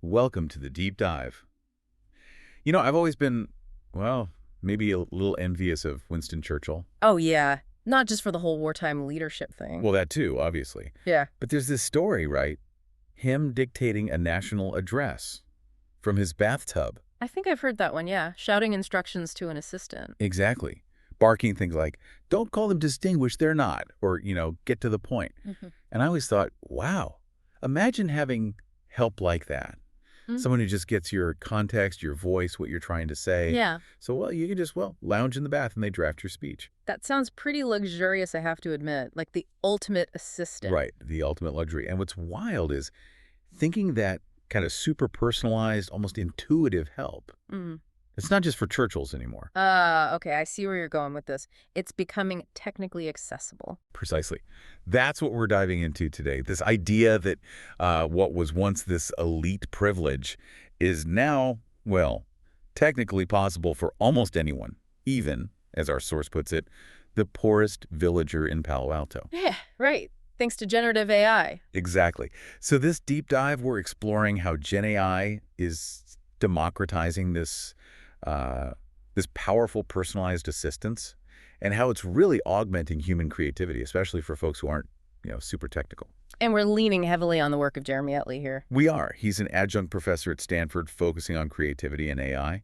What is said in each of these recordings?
Welcome to the deep dive. I've always been, well, maybe a little envious of Winston Churchill. Oh, yeah. Not just for the whole wartime leadership thing. Well, that too, obviously. Yeah. But there's this story, right? Him dictating a national address from his bathtub. I think I've heard that one, yeah. Shouting instructions to an assistant. Exactly. Barking things like, don't call them distinguished, they're not. Or, get to the point. And I always thought, wow, imagine having help like that. Someone who just gets your context, your voice, what you're trying to say. Yeah. So, you can just, lounge in the bath and they draft your speech. That sounds pretty luxurious, I have to admit. Like the ultimate assistant. Right. The ultimate luxury. And what's wild is thinking that kind of super personalized, almost intuitive help. It's not just for Churchills anymore. Okay, I see where you're going with this. It's becoming technically accessible. Precisely. That's what we're diving into today. This idea that what was once this elite privilege is now, technically possible for almost anyone, even, as our source puts it, the poorest villager in Palo Alto. Yeah, right. Thanks to generative AI. Exactly. So this deep dive, we're exploring how Gen AI is democratizing this powerful personalized assistance and how it's really augmenting human creativity, especially for folks who aren't, super technical. And we're leaning heavily on the work of Jeremy Utley here. We are. He's an adjunct professor at Stanford focusing on creativity and AI.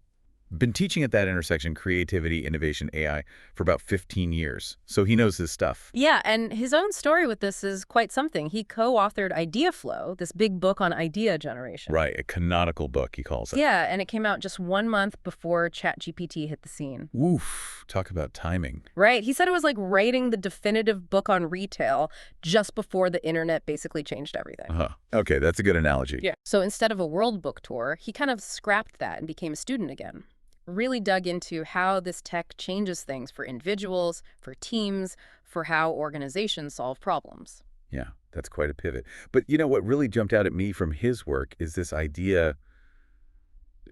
Been teaching at that intersection, creativity, innovation, AI, for about 15 years. So he knows his stuff. Yeah, and his own story with this is quite something. He co-authored Idea Flow, this big book on idea generation. Right, a canonical book, he calls it. Yeah, and it came out just 1 month before ChatGPT hit the scene. Woof, talk about timing. Right, he said it was like writing the definitive book on retail just before the internet basically changed everything. Okay, that's a good analogy. Yeah. So instead of a world book tour, he kind of scrapped that and became a student again. Really dug into how this tech changes things for individuals, for teams, for how organizations solve problems. Yeah, that's quite a pivot. But what really jumped out at me from his work is this idea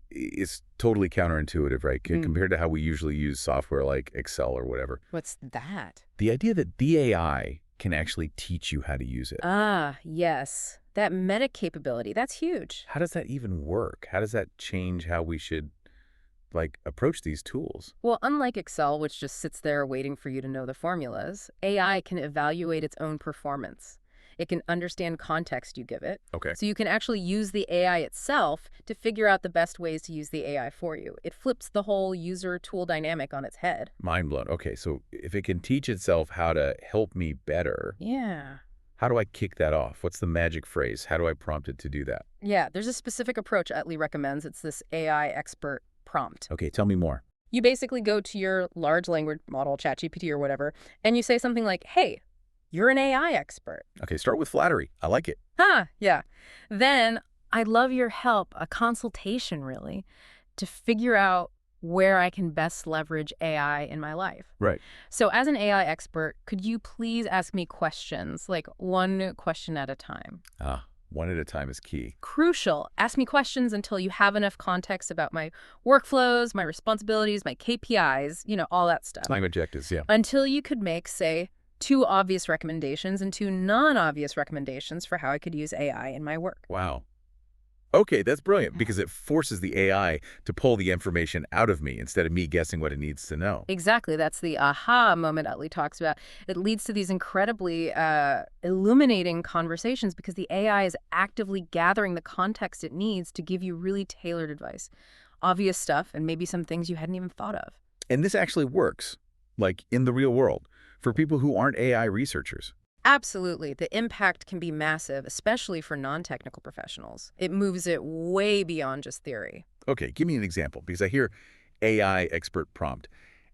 is totally counterintuitive, right? Compared to how we usually use software like Excel or whatever. What's that? The idea that the AI can actually teach you how to use it. Ah, yes. That meta capability, that's huge. How does that even work? How does that change how we should approach these tools? Well, unlike Excel, which just sits there waiting for you to know the formulas, AI can evaluate its own performance. It can understand context you give it. Okay. So you can actually use the AI itself to figure out the best ways to use the AI for you. It flips the whole user-tool dynamic on its head. Mind blown. Okay, so if it can teach itself how to help me better, Yeah. how do I kick that off? What's the magic phrase? How do I prompt it to do that? Yeah, there's a specific approach Utley recommends. It's this AI expert prompt. Okay, tell me more. You basically go to your large language model, ChatGPT or whatever, and you say something like, hey, you're an AI expert. Okay, start with flattery. I like it. Yeah. Then I'd love your help, a consultation really, to figure out where I can best leverage AI in my life. Right. So as an AI expert, could you please ask me questions, like one question at a time? One at a time is key. Crucial. Ask me questions until you have enough context about my workflows, my responsibilities, my KPIs, all that stuff. Time objectives, yeah. Until you could make, say, 2 obvious recommendations and 2 non-obvious recommendations for how I could use AI in my work. Wow. Okay, that's brilliant because it forces the AI to pull the information out of me instead of me guessing what it needs to know. Exactly. That's the aha moment Utley talks about. It leads to these incredibly illuminating conversations because the AI is actively gathering the context it needs to give you really tailored advice. Obvious stuff and maybe some things you hadn't even thought of. And this actually works, in the real world, for people who aren't AI researchers. Absolutely. The impact can be massive, especially for non-technical professionals. It moves it way beyond just theory. Okay, give me an example, because I hear AI expert prompt,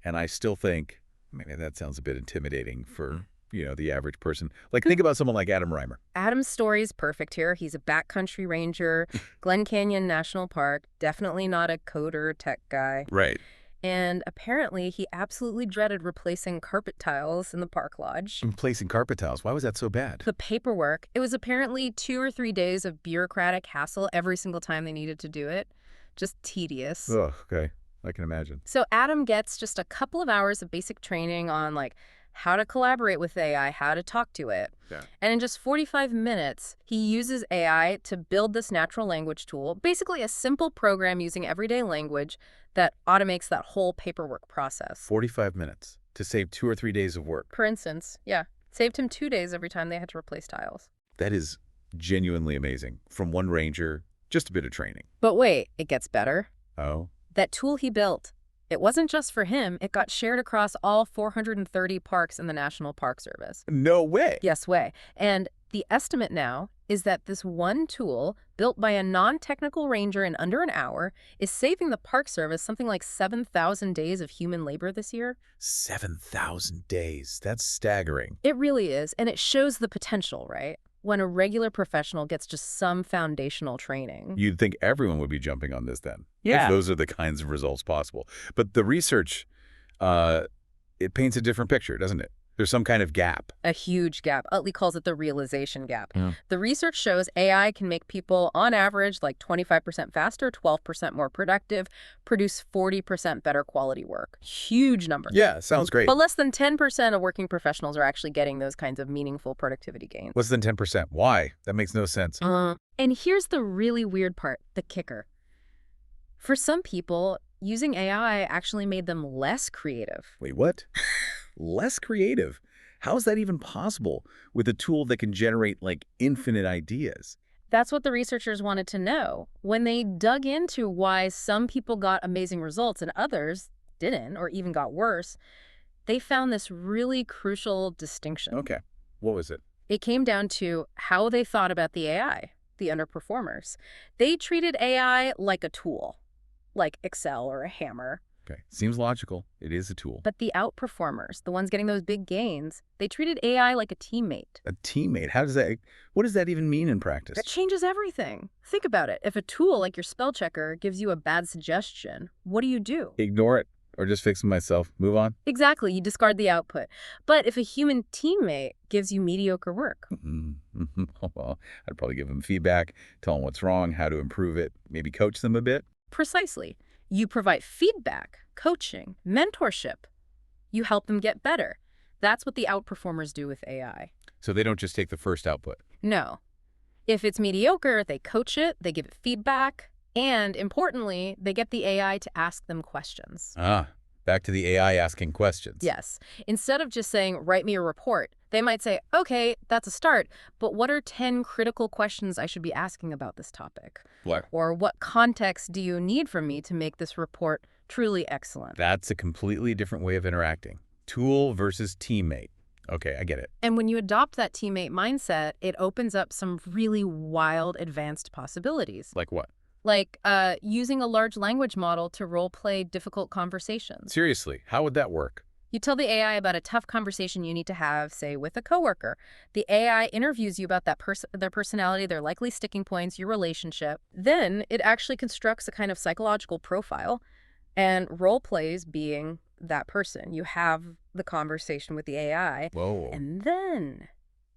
and I still think, maybe that sounds a bit intimidating for, the average person. Think about someone like Adam Reimer. Adam's story is perfect here. He's a backcountry ranger, Glen Canyon National Park, definitely not a coder tech guy. Right. And apparently, he absolutely dreaded replacing carpet tiles in the park lodge. Replacing carpet tiles. Why was that so bad? The paperwork. It was apparently 2 or 3 days of bureaucratic hassle every single time they needed to do it. Just tedious. Oh, okay. I can imagine. So Adam gets just a couple of hours of basic training on, how to collaborate with AI, how to talk to it. Yeah. And in just 45 minutes, he uses AI to build this natural language tool, basically a simple program using everyday language that automates that whole paperwork process. 45 minutes to save 2 or 3 days of work. For instance, yeah, saved him 2 days every time they had to replace tiles. That is genuinely amazing. From one ranger, just a bit of training. But wait, it gets better. Oh? That tool he built, it wasn't just for him. It got shared across all 430 parks in the National Park Service. No way. Yes way. And the estimate now is that this one tool, built by a non-technical ranger in under an hour, is saving the Park Service something like 7,000 days of human labor this year. 7,000 days. That's staggering. It really is, and it shows the potential, right? When a regular professional gets just some foundational training. You'd think everyone would be jumping on this then. Yeah. If those are the kinds of results possible. But the research, it paints a different picture, doesn't it? There's some kind of gap. A huge gap. Utley calls it the realization gap. Yeah. The research shows AI can make people, on average, like 25% faster, 12% more productive, produce 40% better quality work. Huge number. Yeah, sounds great. But less than 10% of working professionals are actually getting those kinds of meaningful productivity gains. Less than 10%. Why? That makes no sense. And here's the really weird part, the kicker. For some people, using AI actually made them less creative. Wait, what? Less creative? How is that even possible with a tool that can generate, like, infinite ideas? That's what the researchers wanted to know. When they dug into why some people got amazing results and others didn't, or even got worse, they found this really crucial distinction. Okay. What was it? It came down to how they thought about the AI, the underperformers. They treated AI like a tool, like Excel or a hammer. Okay. Seems logical. It is a tool. But the outperformers, the ones getting those big gains, they treated AI like a teammate. A teammate? What does that even mean in practice? That changes everything. Think about it. If a tool like your spell checker gives you a bad suggestion, what do? Ignore it or just fix it myself. Move on? Exactly. You discard the output. But if a human teammate gives you mediocre work, Well, I'd probably give them feedback, tell them what's wrong, how to improve it, maybe coach them a bit. precisely. You provide feedback, coaching, mentorship. You help them get better. That's what the outperformers do with AI. So they don't just take the first output. No. If it's mediocre, they coach it, they give it feedback, and importantly, they get the AI to ask them questions. Back to the AI asking questions. Yes. Instead of just saying, write me a report, they might say, okay, that's a start, but what are 10 critical questions I should be asking about this topic? What? Or what context do you need from me to make this report truly excellent? That's a completely different way of interacting. Tool versus teammate. Okay, I get it. And when you adopt that teammate mindset, it opens up some really wild advanced possibilities. Like what? Like using a large language model to role-play difficult conversations. Seriously, how would that work? You tell the AI about a tough conversation you need to have, say, with a coworker. The AI interviews you about their personality, their likely sticking points, your relationship. Then it actually constructs a kind of psychological profile and role-plays being that person. You have the conversation with the AI. Whoa. And then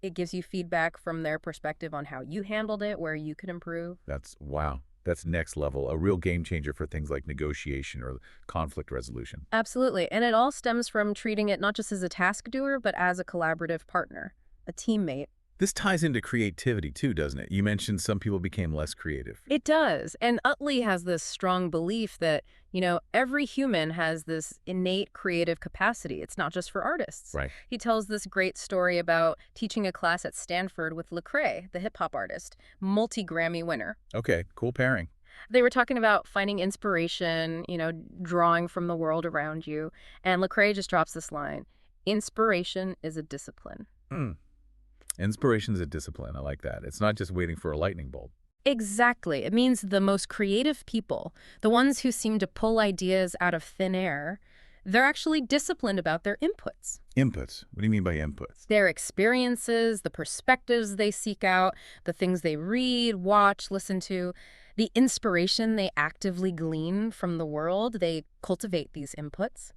it gives you feedback from their perspective on how you handled it, where you could improve. Wow. That's next level, a real game changer for things like negotiation or conflict resolution. Absolutely. And it all stems from treating it not just as a task doer, but as a collaborative partner, a teammate. This ties into creativity too, doesn't it? You mentioned some people became less creative. It does. And Utley has this strong belief that, every human has this innate creative capacity. It's not just for artists. Right. He tells this great story about teaching a class at Stanford with Lecrae, the hip-hop artist, multi-Grammy winner. Okay, cool pairing. They were talking about finding inspiration, drawing from the world around you. And Lecrae just drops this line, inspiration is a discipline. Inspiration is a discipline. I like that. It's not just waiting for a lightning bolt. Exactly. It means the most creative people, the ones who seem to pull ideas out of thin air, they're actually disciplined about their inputs. Inputs? What do you mean by inputs? Their experiences, the perspectives they seek out, the things they read, watch, listen to, the inspiration they actively glean from the world. They cultivate these inputs.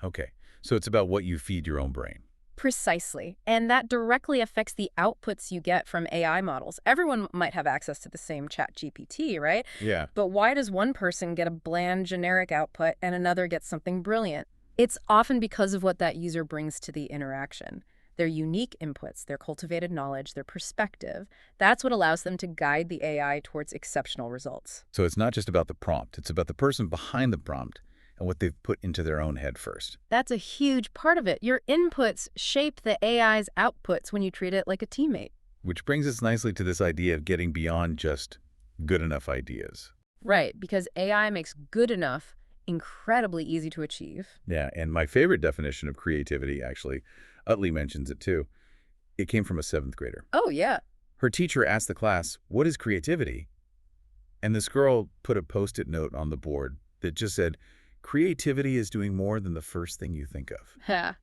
Okay. So it's about what you feed your own brain. Precisely. And that directly affects the outputs you get from AI models. Everyone might have access to the same ChatGPT, right? Yeah. But why does one person get a bland, generic output and another gets something brilliant? It's often because of what that user brings to the interaction. Their unique inputs, their cultivated knowledge, their perspective. That's what allows them to guide the AI towards exceptional results. So it's not just about the prompt. It's about the person behind the prompt and what they've put into their own head first. That's a huge part of it. Your inputs shape the AI's outputs when you treat it like a teammate. Which brings us nicely to this idea of getting beyond just good enough ideas. Right, because AI makes good enough incredibly easy to achieve. Yeah, and my favorite definition of creativity, actually, Utley mentions it too. It came from a 7th grader. Oh, yeah. Her teacher asked the class, "What is creativity?" And this girl put a Post-it note on the board that just said, "Creativity is doing more than the first thing you think of." Ha.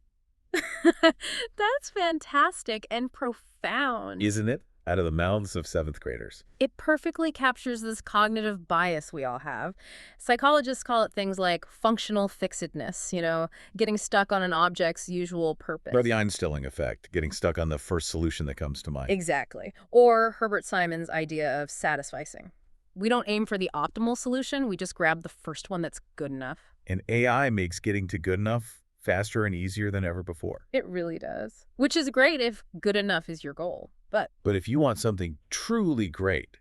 That's fantastic and profound. Isn't it? Out of the mouths of 7th graders. It perfectly captures this cognitive bias we all have. Psychologists call it things like functional fixedness, getting stuck on an object's usual purpose. Or the Einstein effect, getting stuck on the first solution that comes to mind. Exactly. Or Herbert Simon's idea of satisficing. We don't aim for the optimal solution, we just grab the first one that's good enough. And AI makes getting to good enough faster and easier than ever before. It really does. Which is great if good enough is your goal. But if you want something truly great,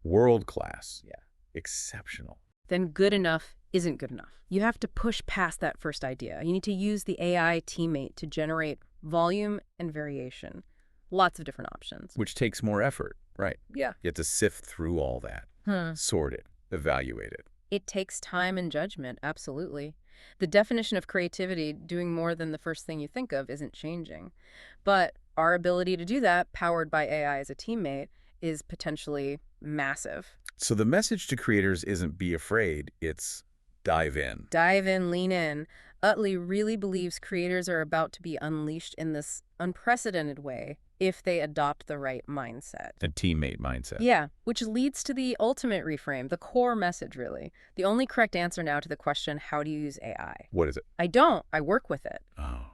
world-class, Yeah. exceptional, then good enough isn't good enough. You have to push past that first idea. You need to use the AI teammate to generate volume and variation. Lots of different options. which takes more effort, right? Yeah. You have to sift through all that, sort it, evaluate it. It takes time and judgment, absolutely. The definition of creativity, doing more than the first thing you think of, isn't changing. But our ability to do that, powered by AI as a teammate, is potentially massive. So the message to creators isn't be afraid, it's dive in. Dive in, lean in. Utley really believes creators are about to be unleashed in this unprecedented way if they adopt the right mindset. A teammate mindset. Yeah, which leads to the ultimate reframe, the core message, really. The only correct answer now to the question, how do you use AI? What is it? I don't. I work with it. Oh.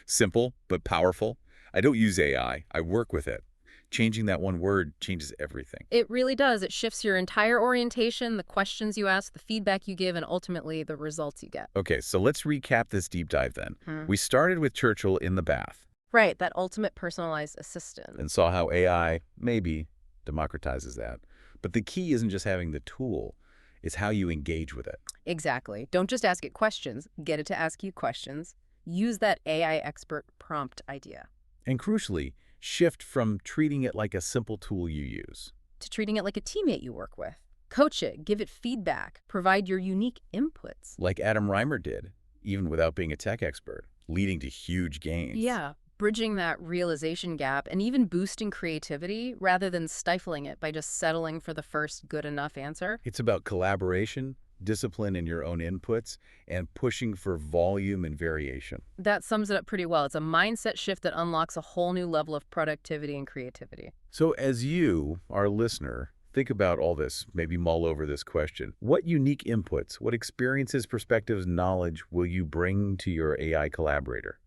Simple, but powerful. I don't use AI. I work with it. Changing that one word changes everything. It really does. It shifts your entire orientation, the questions you ask, the feedback you give, and ultimately the results you get. Okay, so let's recap this deep dive then. We started with Churchill in the bath Right, that ultimate personalized assistant. and saw how AI maybe democratizes that. But the key isn't just having the tool, it's how you engage with it. Exactly. Don't just ask it questions. Get it to ask you questions. Use that AI expert prompt idea. And crucially, shift from treating it like a simple tool you use. To treating it like a teammate you work with. Coach it, give it feedback, provide your unique inputs. Like Adam Reimer did, even without being a tech expert, leading to huge gains. Yeah, bridging that realization gap and even boosting creativity rather than stifling it by just settling for the first good enough answer. It's about collaboration, discipline in your own inputs, and pushing for volume and variation. That sums it up pretty well. It's a mindset shift that unlocks a whole new level of productivity and creativity. So as you, our listener, think about all this, maybe mull over this question. What unique inputs, what experiences, perspectives, knowledge will you bring to your AI collaborator?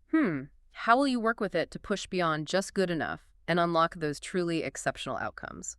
How will you work with it to push beyond just good enough and unlock those truly exceptional outcomes?